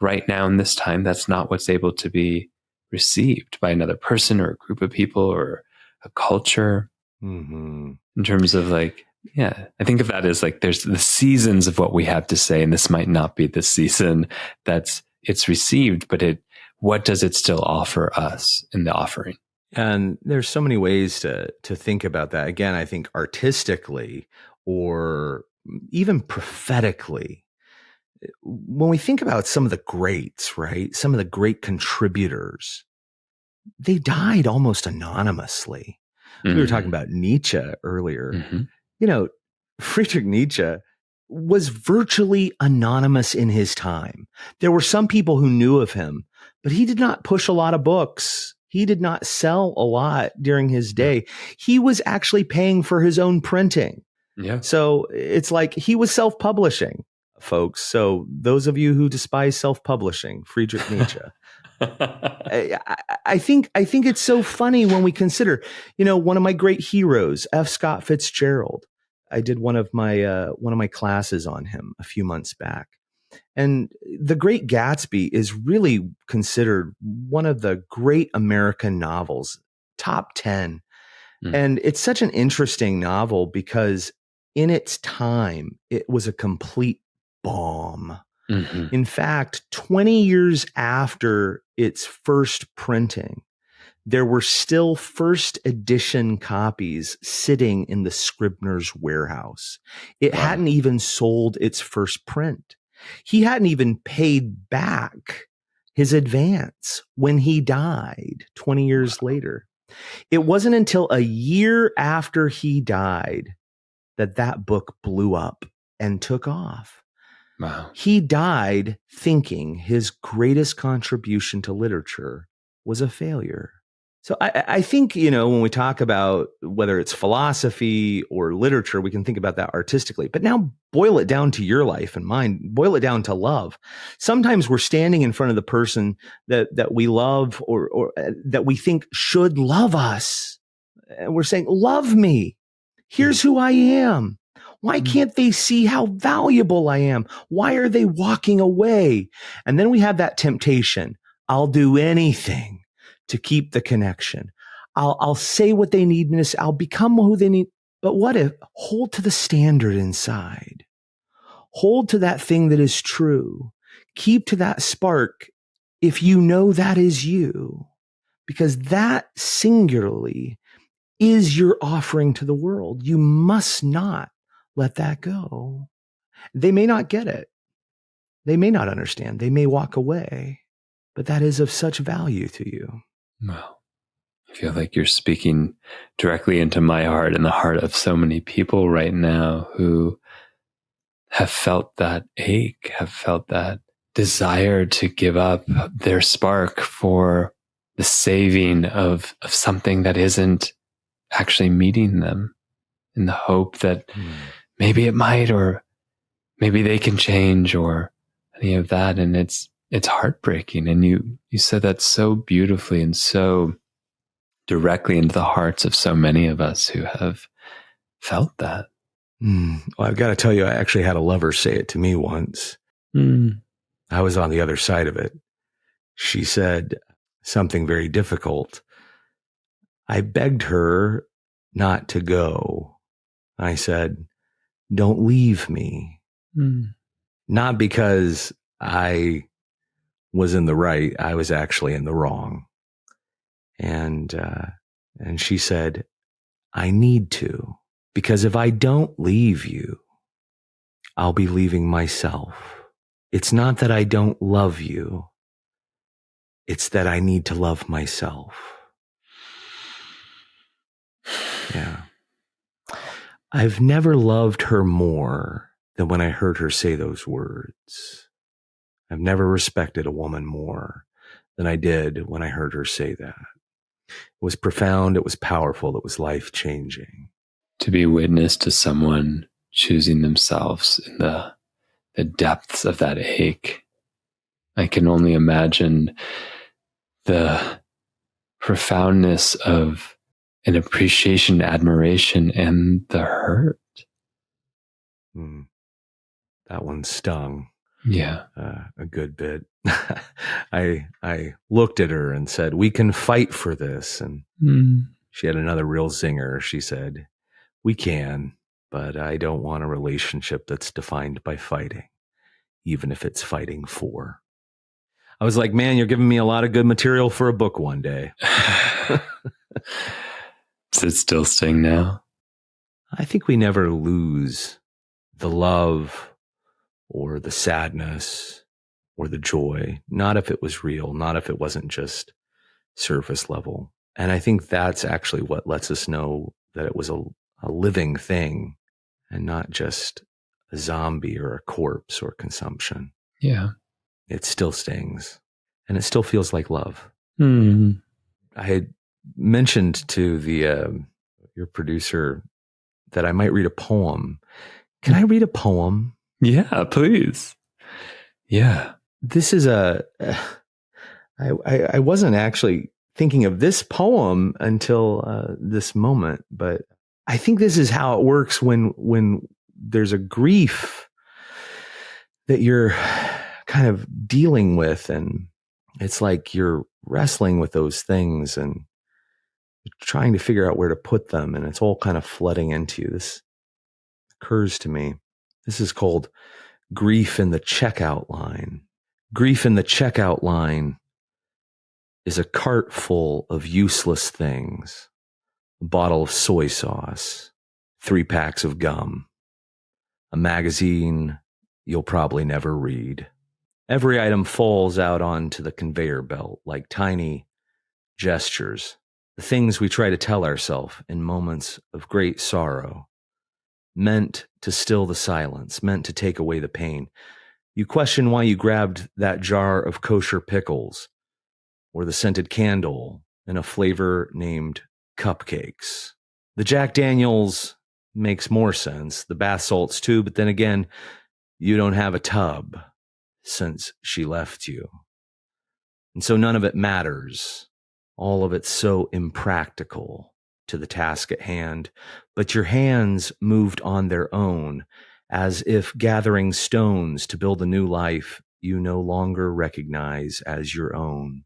right now in this time, that's not what's able to be received by another person or a group of people or a culture. In terms of like, I think of that as like, there's the seasons of what we have to say. And this might not be the season it's received, but what does it still offer us in the offering? And there's so many ways to think about that. Again, I think artistically or even prophetically, when we think about some of the greats, right? Some of the great contributors, they died almost anonymously. We were talking about Nietzsche earlier. Friedrich Nietzsche was virtually anonymous in his time. There were some people who knew of him, but he did not push a lot of books. He did not sell a lot during his day. He was actually paying for his own printing. So it's like he was self-publishing, folks. So those of you who despise self-publishing, Friedrich Nietzsche. I think it's so funny when we consider, one of my great heroes, F. Scott Fitzgerald. I did one of my classes on him a few months back. And The Great Gatsby is really considered one of the great American novels, top 10. And it's such an interesting novel because in its time, it was a complete bomb. In fact, 20 years after its first printing, there were still first edition copies sitting in the Scribner's warehouse. It hadn't even sold its first print. He hadn't even paid back his advance when he died 20 years later. It wasn't until a year after he died that book blew up and took off. He died thinking his greatest contribution to literature was a failure. So I think, when we talk about whether it's philosophy or literature, we can think about that artistically. But now boil it down to your life and mine. Boil it down to love. Sometimes we're standing in front of the person that we love or that we think should love us. And we're saying, love me. Here's who I am. Why can't they see how valuable I am? Why are they walking away? And then we have that temptation. I'll do anything to keep the connection. I'll say what they need me to say. I'll become who they need. But what if hold to the standard inside? Hold to that thing that is true. Keep to that spark if you know that is you, because that singularly is your offering to the world. You must not let that go. They may not get it. They may not understand. They may walk away, but that is of such value to you. Wow. I feel like you're speaking directly into my heart and the heart of so many people right now who have felt that ache, have felt that desire to give up their spark for the saving of something that isn't actually meeting them, in the hope that maybe it might, or maybe they can change, or any of that. And it's heartbreaking. And you said that so beautifully and so directly into the hearts of so many of us who have felt that. Well, I've got to tell you, I actually had a lover say it to me once. I was on the other side of it. She said something very difficult. I begged her not to go. I said, don't leave me. Not because I was in the right. I was actually in the wrong. And she said, I need to, because if I don't leave you, I'll be leaving myself. It's not that I don't love you. It's that I need to love myself. Yeah. I've never loved her more than when I heard her say those words. I've never respected a woman more than I did when I heard her say that. It was profound. It was powerful. It was life-changing. To be witness to someone choosing themselves in the depths of that ache. I can only imagine the profoundness of an appreciation, admiration, and the hurt. That one stung. Yeah. A good bit. I looked at her and said, we can fight for this. And she had another real zinger. She said, we can, but I don't want a relationship that's defined by fighting, even if it's fighting for. I was like, man, you're giving me a lot of good material for a book one day. Does it still sting now? I think we never lose the love or the sadness or the joy. Not if it was real, not if it wasn't just surface level. And I think that's actually what lets us know that it was a living thing and not just a zombie or a corpse or consumption. Yeah. It still stings and it still feels like love. I had mentioned to your producer that I might read a poem. Can I read a poem? Yeah, please. Yeah. This is I wasn't actually thinking of this poem until this moment, but I think this is how it works when there's a grief that you're kind of dealing with, and it's like you're wrestling with those things and trying to figure out where to put them, and it's all kind of flooding into you. This occurs to me. This is called Grief in the Checkout Line. Grief in the checkout line is a cart full of useless things. A bottle of soy sauce, 3 packs of gum, a magazine you'll probably never read. Every item falls out onto the conveyor belt like tiny gestures, the things we try to tell ourselves in moments of great sorrow, meant to still the silence, meant to take away the pain. You question why you grabbed that jar of kosher pickles or the scented candle in a flavor named cupcakes. The Jack Daniels makes more sense, the bath salts too, but then again, you don't have a tub since she left you. And so none of it matters. All of it's so impractical to the task at hand, but your hands moved on their own, as if gathering stones to build a new life you no longer recognize as your own.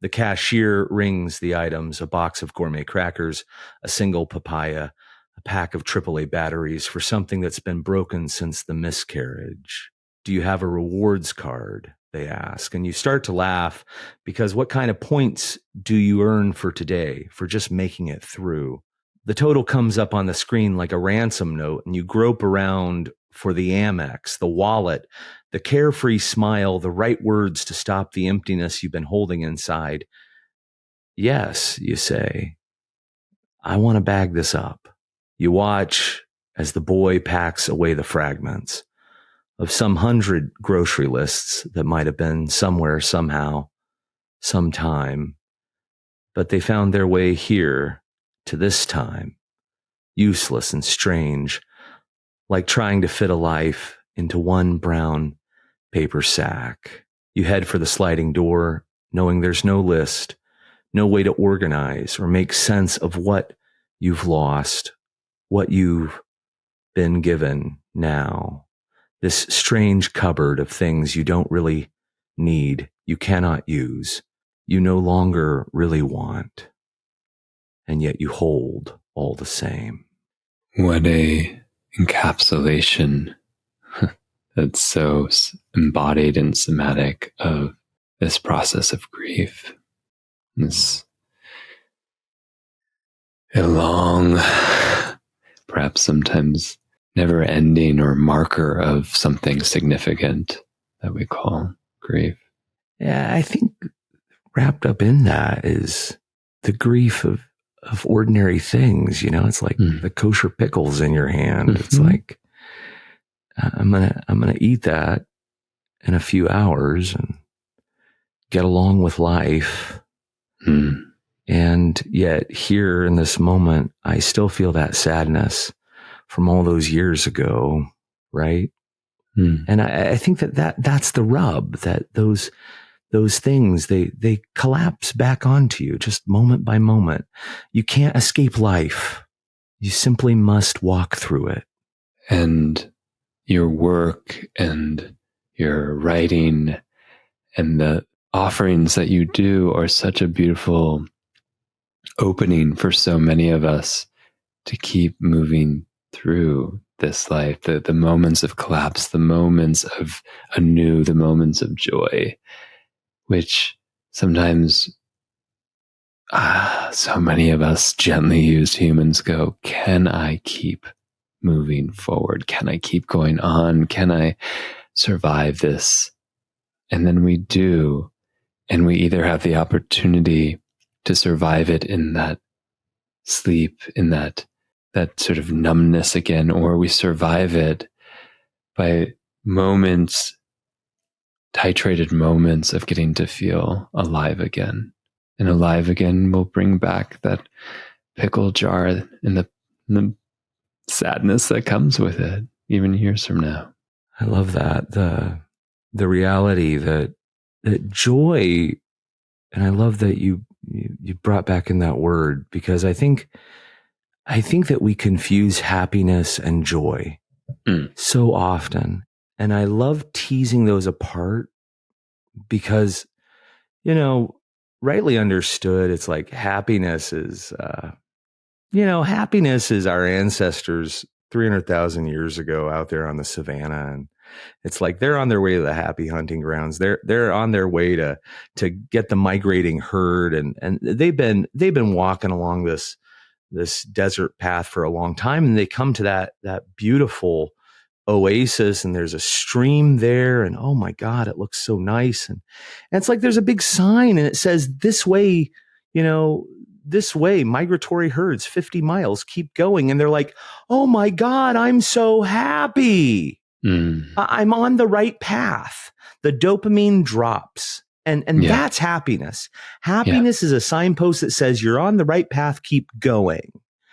The cashier rings the items: a box of gourmet crackers, a single papaya, a pack of AAA batteries for something that's been broken since the miscarriage. Do you have a rewards card? They ask. And you start to laugh because what kind of points do you earn for today, for just making it through? The total comes up on the screen like a ransom note, and you grope around for the Amex, the wallet, the carefree smile, the right words to stop the emptiness you've been holding inside. Yes, you say, I want to bag this up. You watch as the boy packs away the fragments. of some 100 grocery lists that might have been somewhere, somehow, sometime, but they found their way here to this time, useless and strange, like trying to fit a life into one brown paper sack. You head for the sliding door, knowing there's no list, no way to organize or make sense of what you've lost, what you've been given now. This strange cupboard of things you don't really need, you cannot use, you no longer really want, and yet you hold all the same. What a encapsulation that's so embodied and somatic of this process of grief. This a long, perhaps sometimes never ending or marker of something significant that we call grief. Yeah, I think wrapped up in that is the grief of ordinary things. You know, it's like the kosher pickles in your hand. It's like, I'm gonna eat that in a few hours and get along with life. And yet here in this moment, I still feel that sadness from all those years ago. Right. And I think that's the rub, that those things, they collapse back onto you just moment by moment. You can't escape life. You simply must walk through it. And your work and your writing and the offerings that you do are such a beautiful opening for so many of us to keep moving through this life, the moments of collapse, the moments of anew, the moments of joy, which sometimes so many of us gently used humans go, can I keep moving forward? Can I keep going on? Can I survive this? And then we do. And we either have the opportunity to survive it in that sleep, in that sort of numbness again, or we survive it by moments, titrated moments of getting to feel alive again. And alive again will bring back that pickle jar and the sadness that comes with it, even years from now. I love that. The reality that joy, and I love that you brought back in that word, because I think that we confuse happiness and joy so often. And I love teasing those apart because, you know, rightly understood, it's like happiness is our ancestors 300,000 years ago out there on the savannah. And it's like they're on their way to the happy hunting grounds. They're on their way to get the migrating herd. And they've been walking along this desert path for a long time. And they come to that beautiful oasis, and there's a stream there, and oh my God, it looks so nice. And it's like there's a big sign and it says, this way, this way, migratory herds, 50 miles, keep going. And they're like, oh my God, I'm so happy. I'm on the right path. The dopamine drops. And that's happiness. Happiness is a signpost that says you're on the right path, keep going.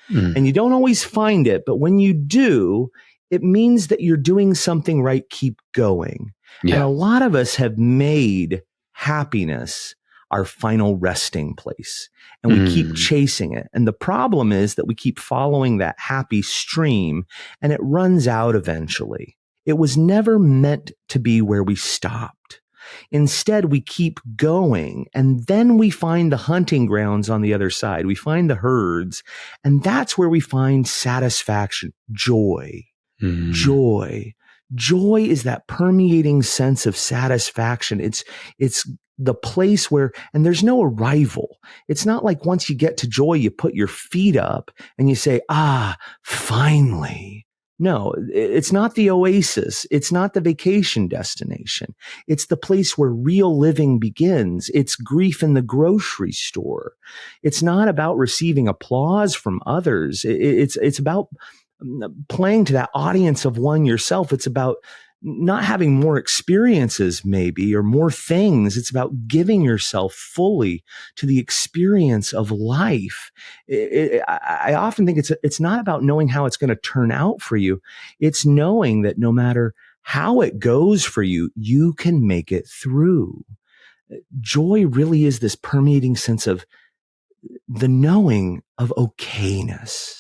And you don't always find it, but when you do, it means that you're doing something right, keep going. And a lot of us have made happiness our final resting place, and we keep chasing it. And the problem is that we keep following that happy stream, and it runs out eventually. It was never meant to be where we stopped. Instead, we keep going, and then we find the hunting grounds on the other side. We find the herds, and that's where we find satisfaction, joy. Joy is that permeating sense of satisfaction. It's the place where, and there's no arrival. It's not like once you get to joy, you put your feet up and you say, finally. No, it's not the oasis. It's not the vacation destination. It's the place where real living begins. It's grief in the grocery store. It's not about receiving applause from others. It's about playing to that audience of one yourself. It's about not having more experiences maybe or more things. It's about giving yourself fully to the experience of life. I often think it's not about knowing how it's going to turn out for you. It's knowing that no matter how it goes for you, you can make it through. Joy really is this permeating sense of the knowing of okayness.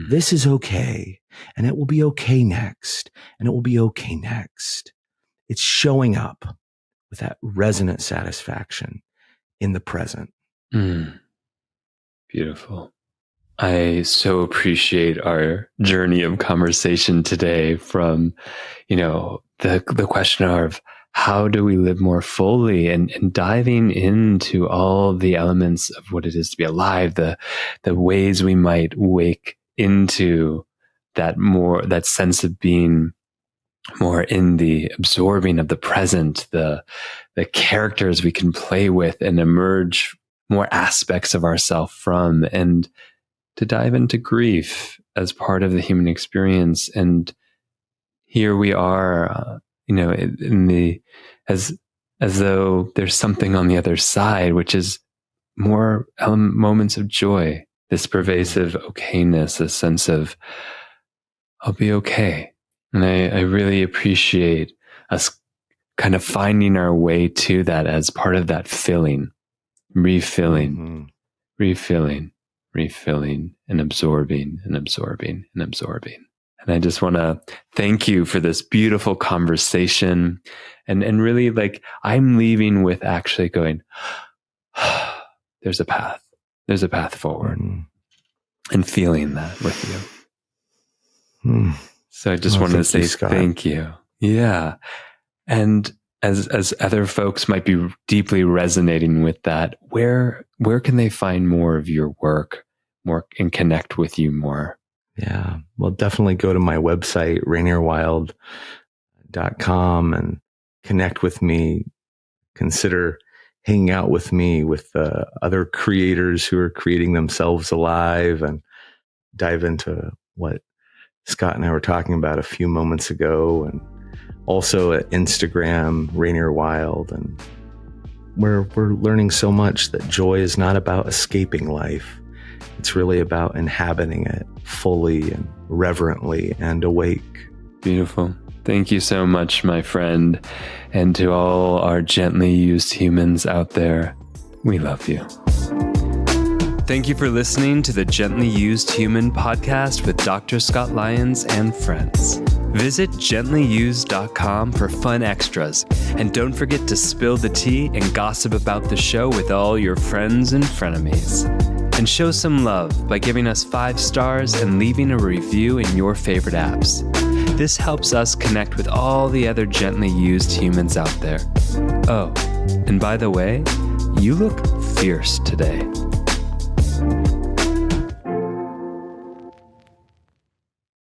This is okay, and it will be okay next, and it will be okay next. It's showing up with that resonant satisfaction in the present. Beautiful. I so appreciate our journey of conversation today from, the question of how do we live more fully and diving into all the elements of what it is to be alive, the ways we might wake into that sense of being more in the absorbing of the present, the characters we can play with and emerge more aspects of ourselves from, and to dive into grief as part of the human experience. And here we are, as though there's something on the other side, which is more moments of joy, this pervasive okayness, a sense of, I'll be okay. And I really appreciate us kind of finding our way to that as part of that filling, refilling, and absorbing and absorbing and absorbing. And I just want to thank you for this beautiful conversation. And really, I'm leaving with actually going, there's a path. There's a path forward. And feeling that with you. So I just wanted to say thank you. Yeah. And as other folks might be deeply resonating with that, where can they find more of your work, more, and connect with you more? Yeah. Well, definitely go to my website, rainierwylde.com, and connect with me. Consider hanging out with me, with other creators who are creating themselves alive, and dive into what Scott and I were talking about a few moments ago. And also at Instagram, Rainier Wylde. And we're learning so much that joy is not about escaping life. It's really about inhabiting it fully and reverently and awake. Beautiful. Thank you so much, my friend. And to all our gently used humans out there, we love you. Thank you for listening to the Gently Used Human podcast with Dr. Scott Lyons and friends. Visit gentlyused.com for fun extras. And don't forget to spill the tea and gossip about the show with all your friends and frenemies. And show some love by giving us 5 stars and leaving a review in your favorite apps. This helps us connect with all the other gently used humans out there. Oh, and by the way, you look fierce today.